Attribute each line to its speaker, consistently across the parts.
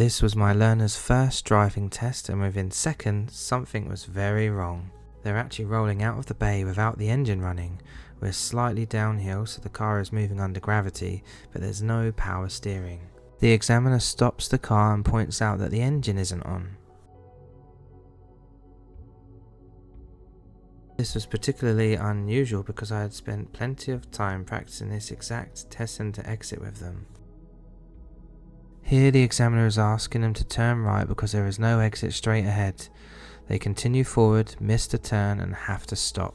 Speaker 1: This was my learner's first driving test, and within seconds something was very wrong. They're actually rolling out of the bay without the engine running. We're slightly downhill, so the car is moving under gravity, but there's no power steering. The examiner stops the car and points out that the engine isn't on. This was particularly unusual because I had spent plenty of time practicing this exact test center exit with them. Here the examiner is asking them to turn right because there is no exit straight ahead. They continue forward, miss the turn, and have to stop.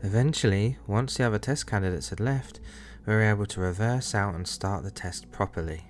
Speaker 1: Eventually, once the other test candidates had left, we were able to reverse out and start the test properly.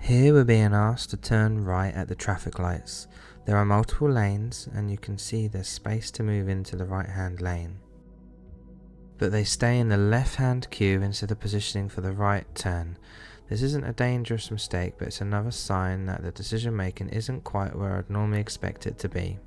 Speaker 1: Here we're being asked to turn right at the traffic lights. There are multiple lanes and you can see there's space to move into the right hand lane. But they stay in the left hand queue instead of positioning for the right turn. This isn't a dangerous mistake, but it's another sign that the decision making isn't quite where I'd normally expect it to be.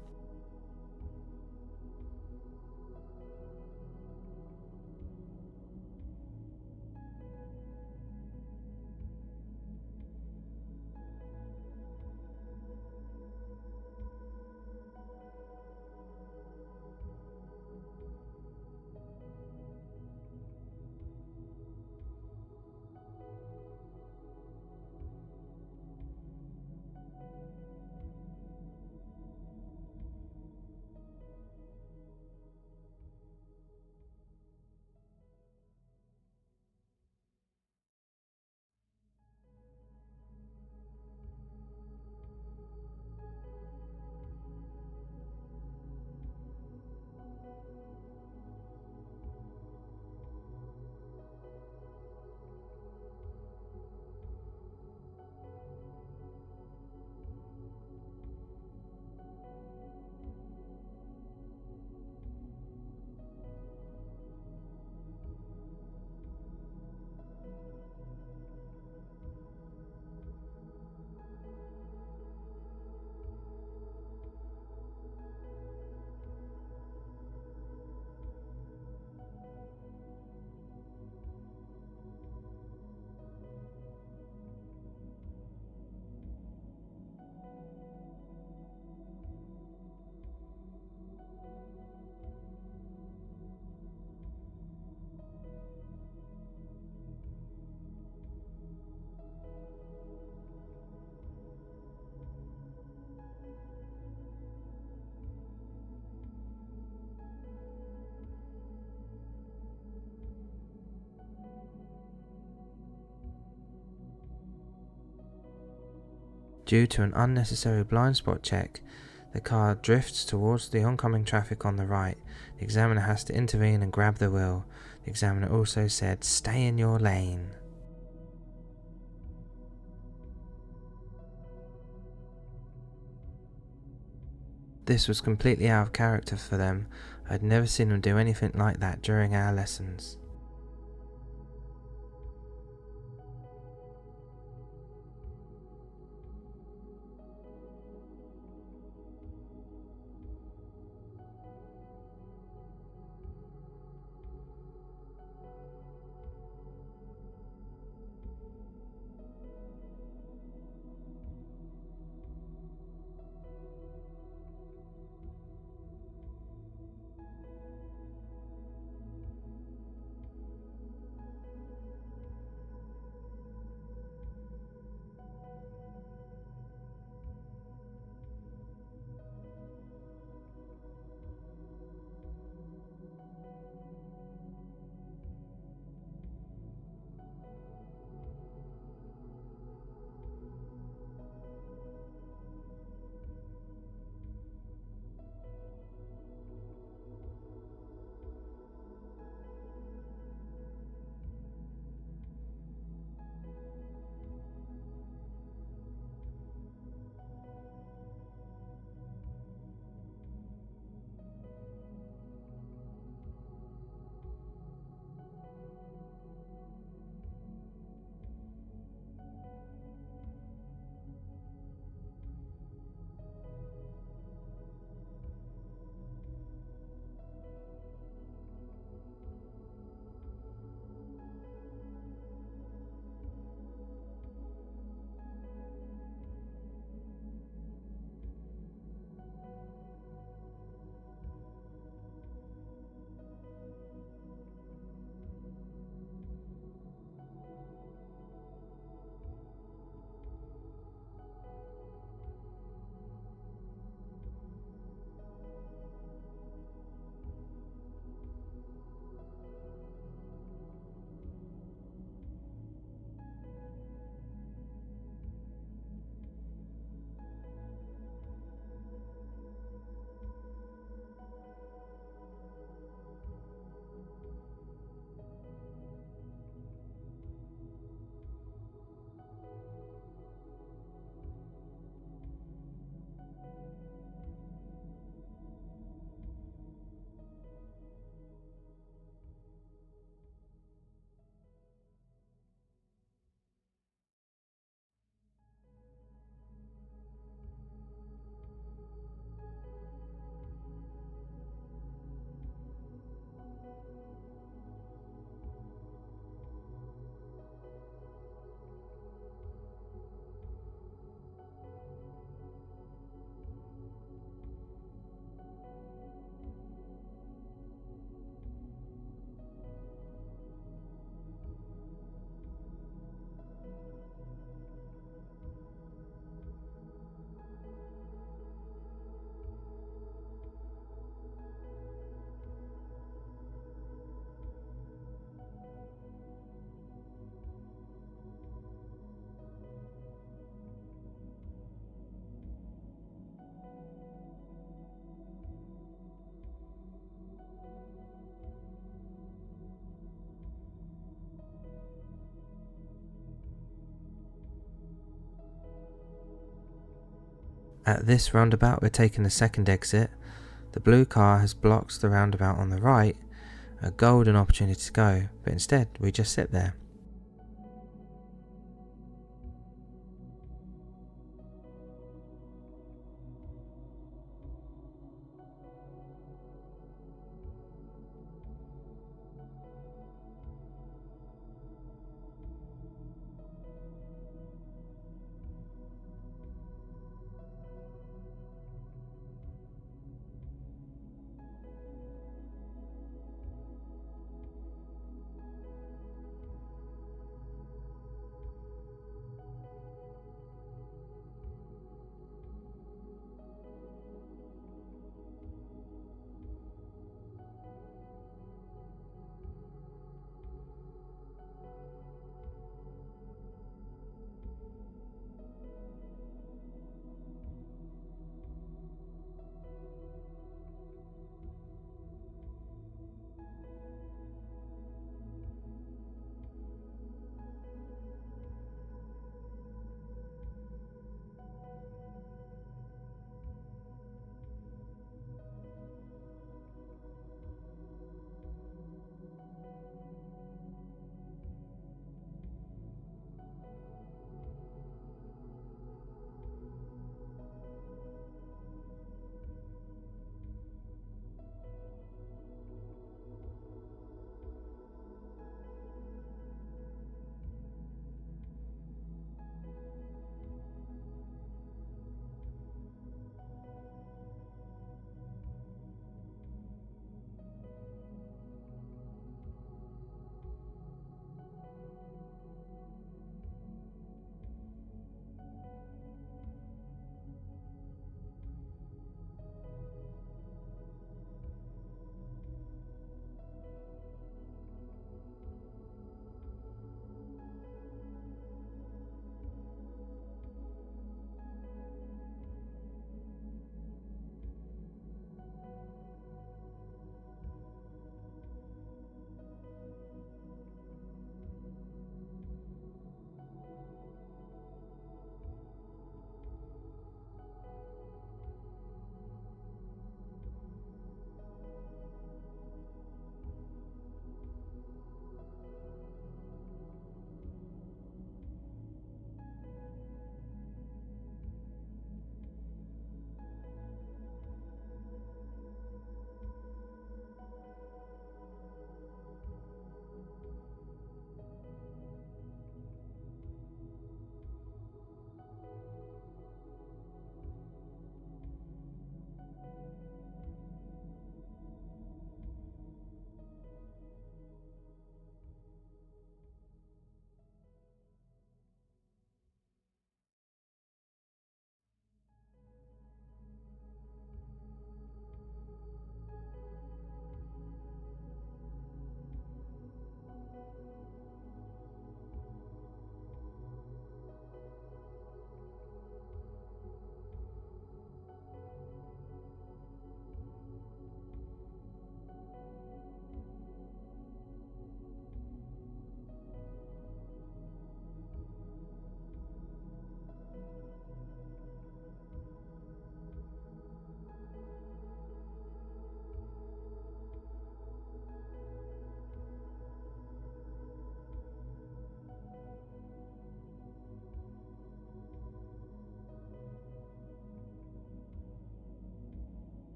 Speaker 1: Due to an unnecessary blind spot check, the car drifts towards the oncoming traffic on the right. The examiner has to intervene and grab the wheel. The examiner also said, "Stay in your lane." This was completely out of character for them. I'd never seen them do anything like that during our lessons. At this roundabout, we're taking the second exit. The blue car has blocked the roundabout on the right, a golden opportunity to go, but instead we just sit there.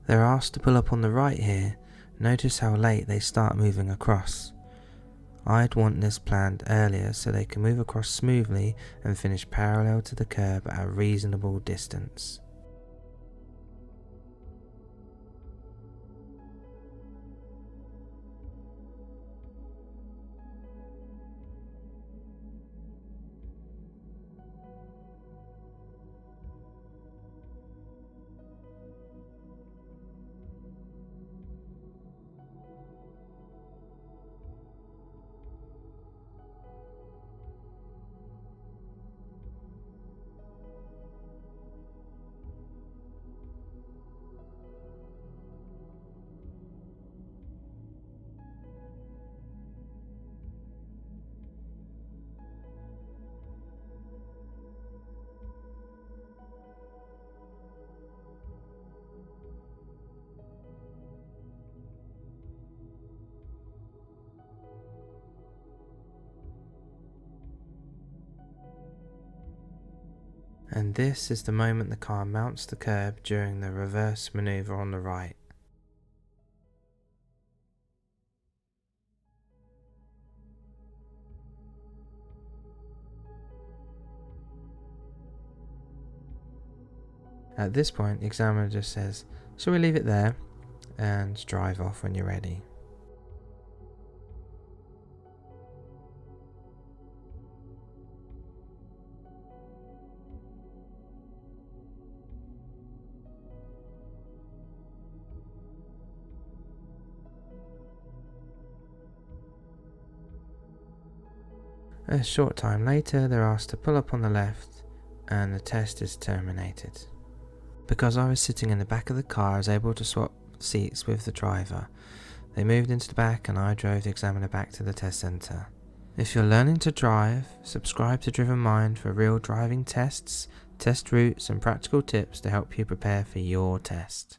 Speaker 1: They're asked to pull up on the right here. Notice how late they start moving across. I'd want this planned earlier so they can move across smoothly and finish parallel to the kerb at a reasonable distance. And this is the moment the car mounts the kerb during the reverse manoeuvre on the right. At this point, the examiner just says, "Shall we leave it there?" and drive off when you're ready. A short time later, they're asked to pull up on the left, and the test is terminated. Because I was sitting in the back of the car, I was able to swap seats with the driver. They moved into the back and I drove the examiner back to the test centre. If you're learning to drive, subscribe to Driven Mind for real driving tests, test routes and practical tips to help you prepare for your test.